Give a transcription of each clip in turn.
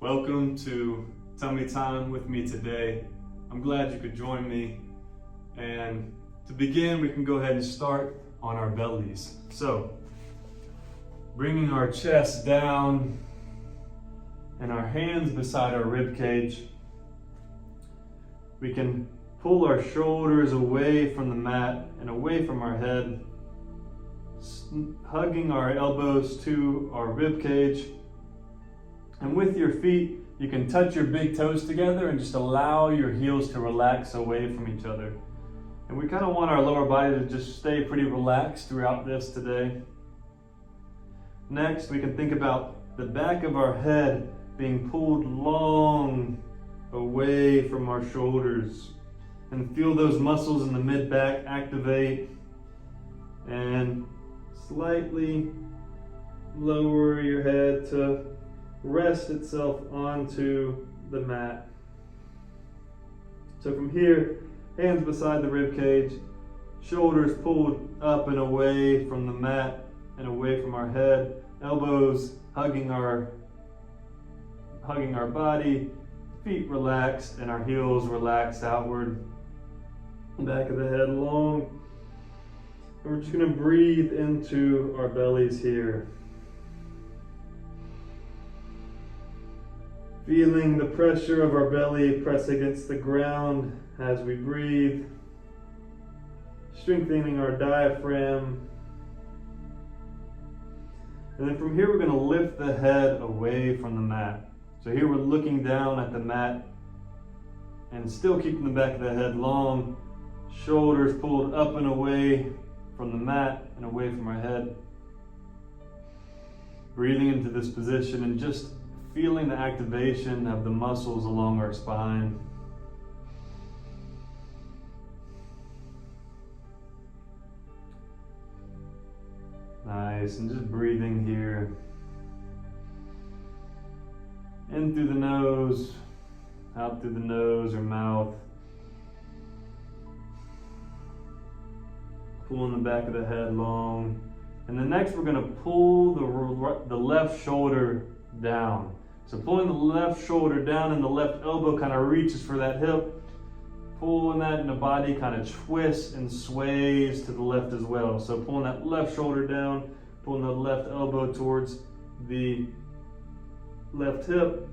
Welcome to Tummy Time with me today. I'm glad you could join me. And to begin, we can go ahead and start on our bellies. So, bringing our chest down and our hands beside our rib cage, we can pull our shoulders away from the mat and away from our head, hugging our elbows to our rib cage. And with your feet, you can touch your big toes together and just allow your heels to relax away from each other. And we kind of want our lower body to just stay pretty relaxed throughout this today. Next, we can think about the back of our head being pulled long away from our shoulders. And feel those muscles in the mid-back activate. And slightly lower your head to rest itself onto the mat. So from here, hands beside the rib cage, shoulders pulled up and away from the mat and away from our head, elbows hugging our body, feet relaxed and our heels relaxed outward, back of the head long. And we're just going to breathe into our bellies here. Feeling the pressure of our belly press against the ground as we breathe, strengthening our diaphragm. And then from here, we're going to lift the head away from the mat. So here we're looking down at the mat and still keeping the back of the head long, shoulders pulled up and away from the mat and away from our head. Breathing into this position and just feeling the activation of the muscles along our spine. Nice, and just breathing here. In through the nose, out through the nose or mouth. Pulling the back of the head long. And then next we're going to pull the left shoulder down. So pulling the left shoulder down and the left elbow kind of reaches for that hip. Pulling that and the body kind of twists and sways to the left as well. So pulling that left shoulder down, pulling the left elbow towards the left hip.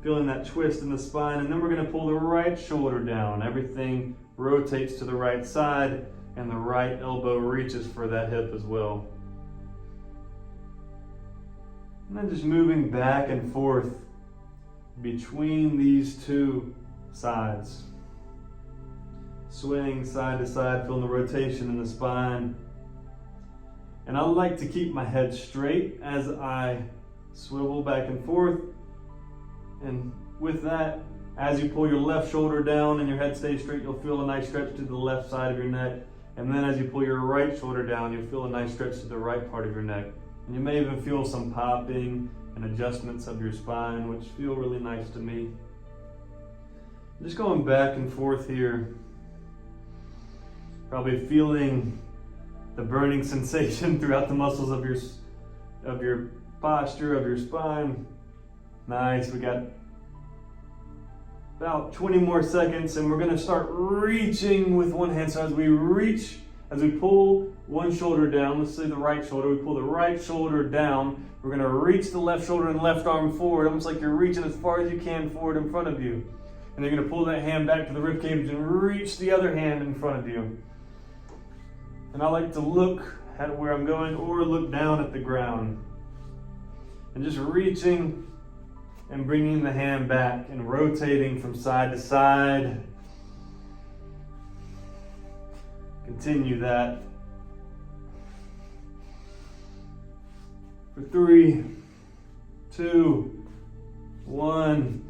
Feeling that twist in the spine. And then we're going to pull the right shoulder down. Everything rotates to the right side and the right elbow reaches for that hip as well. And then just moving back and forth between these two sides. Swaying side to side, feeling the rotation in the spine. And I like to keep my head straight as I swivel back and forth. And with that, as you pull your left shoulder down and your head stays straight, you'll feel a nice stretch to the left side of your neck. And then as you pull your right shoulder down, you'll feel a nice stretch to the right part of your neck. And you may even feel some popping and adjustments of your spine, which feel really nice to me. Just going back and forth here. Probably feeling the burning sensation throughout the muscles of your posture, of your spine. Nice, we got about 20 more seconds and we're gonna start reaching with one hand. So as we pull one shoulder down, let's say the right shoulder, we pull the right shoulder down, we're gonna reach the left shoulder and left arm forward, almost like you're reaching as far as you can forward in front of you. And you're gonna pull that hand back to the rib cage and reach the other hand in front of you. And I like to look at where I'm going or look down at the ground. And just reaching and bringing the hand back and rotating from side to side. Continue that. For 3, 2, 1,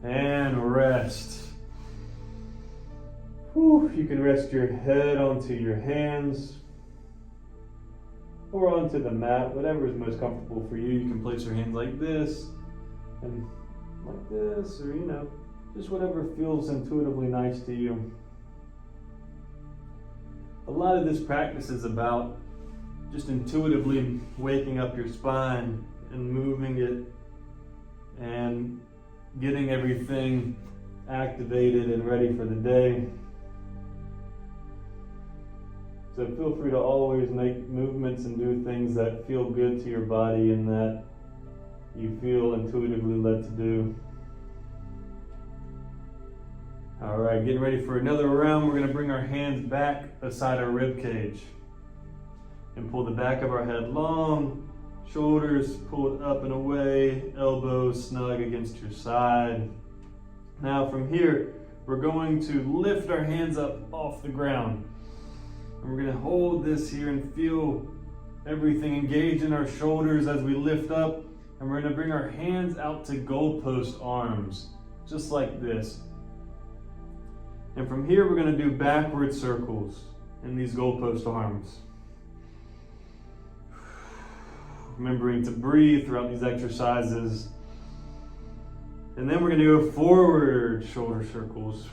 and rest. Whew, you can rest your head onto your hands or onto the mat, whatever is most comfortable for you. You can place your hands like this and like this, or just whatever feels intuitively nice to you. A lot of this practice is about just intuitively waking up your spine and moving it and getting everything activated and ready for the day. So feel free to always make movements and do things that feel good to your body and that you feel intuitively led to do. All right, getting ready for another round. We're going to bring our hands back beside our rib cage and pull the back of our head long, shoulders pulled up and away, elbows snug against your side. Now from here, we're going to lift our hands up off the ground. And we're going to hold this here and feel everything engage in our shoulders as we lift up. And we're going to bring our hands out to goalpost arms, just like this. And from here, we're going to do backward circles in these goalpost arms. Remembering to breathe throughout these exercises. And then we're going to go forward shoulder circles.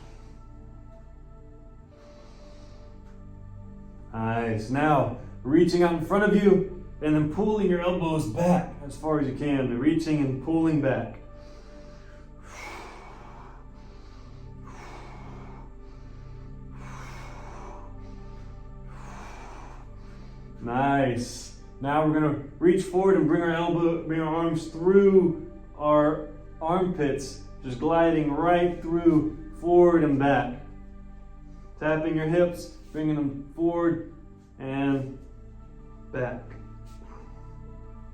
Nice. Now, reaching out in front of you and then pulling your elbows back as far as you can. Reaching and pulling back. Nice. Now we're going to reach forward and bring our arms through our armpits, just gliding right through, forward and back. Tapping your hips, bringing them forward and back.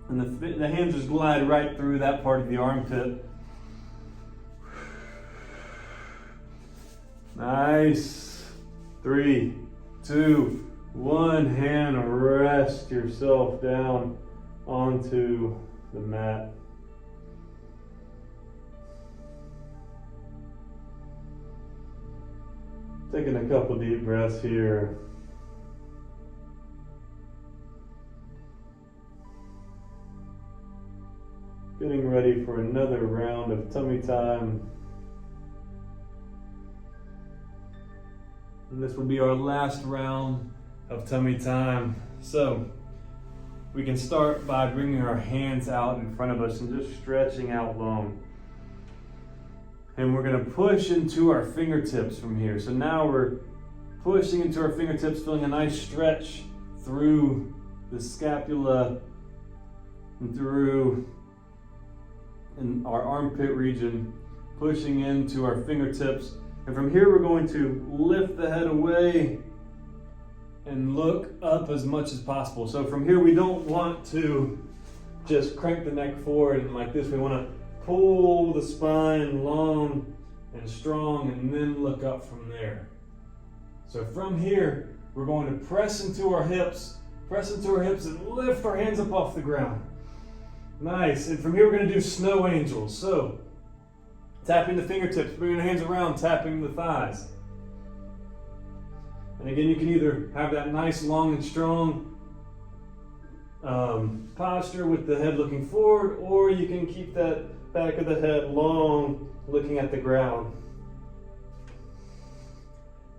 And the hands just glide right through that part of the armpit. Nice. 3, 2, 1. Hand rest yourself down onto the mat. Taking a couple deep breaths here. Getting ready for another round of tummy time. And this will be our last round of tummy time. So we can start by bringing our hands out in front of us and just stretching out long. And we're going to push into our fingertips from here. So now we're pushing into our fingertips, feeling a nice stretch through the scapula and through in our armpit region, pushing into our fingertips. And from here, we're going to lift the head away and look up as much as possible. So from here, we don't want to just crank the neck forward and like this. We want to pull the spine long and strong and then look up from there. So from here, we're going to press into our hips and lift our hands up off the ground. Nice. And from here, we're going to do snow angels. So tapping the fingertips, bringing the hands around, tapping the thighs. And again, you can either have that nice long and strong posture with the head looking forward, or you can keep that back of the head long, looking at the ground.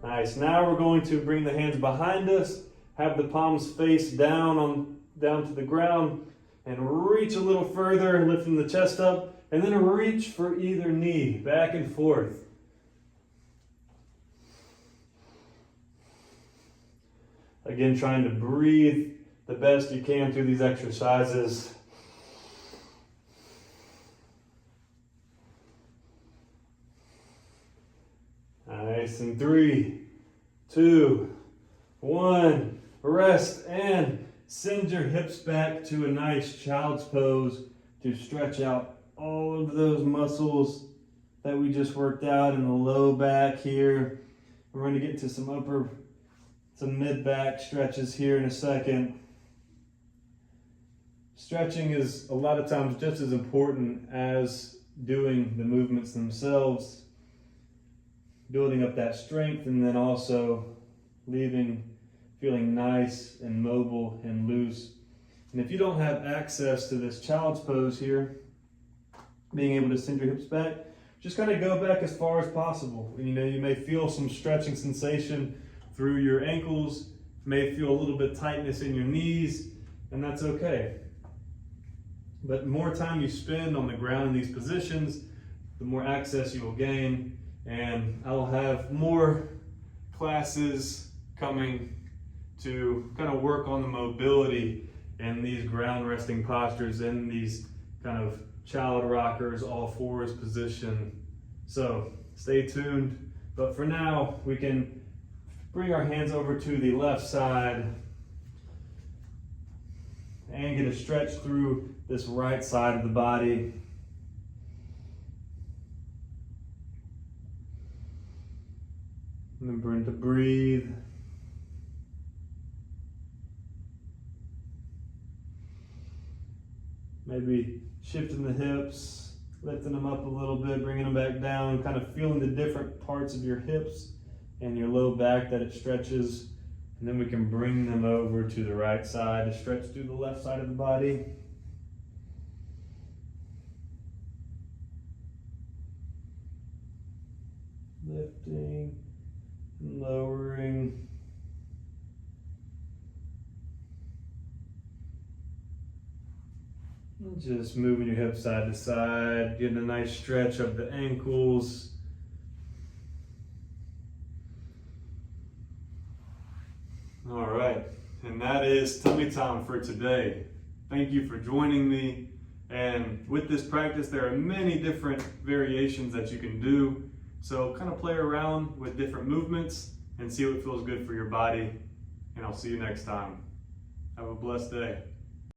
Nice. Now we're going to bring the hands behind us, have the palms face down to the ground, and reach a little further, lifting the chest up, and then reach for either knee, back and forth. Again, trying to breathe the best you can through these exercises. Nice. And 3, 2, 1. Rest and send your hips back to a nice child's pose to stretch out all of those muscles that we just worked out in the low back here. We're going to get to some mid-back stretches here in a second. Stretching is a lot of times just as important as doing the movements themselves, building up that strength and then also feeling nice and mobile and loose. And if you don't have access to this child's pose here, being able to send your hips back, just kind of go back as far as possible. You know, you may feel some stretching sensation through your ankles, may feel a little bit tightness in your knees, and that's okay. But the more time you spend on the ground in these positions, the more access you will gain. And I will have more classes coming to kind of work on the mobility in these ground resting postures, in these kind of child rockers, all fours position. So stay tuned. But for now, we can bring our hands over to the left side and get a stretch through this right side of the body. Remembering to breathe. Maybe shifting the hips, lifting them up a little bit, bringing them back down, kind of feeling the different parts of your hips and your low back that it stretches. And then we can bring them over to the right side to stretch through the left side of the body. Lifting and lowering. And just moving your hips side to side, getting a nice stretch of the ankles. All right, and that is tummy time for today. Thank you for joining me. And with this practice, there are many different variations that you can do. So kind of play around with different movements and see what feels good for your body. And I'll see you next time. Have a blessed day.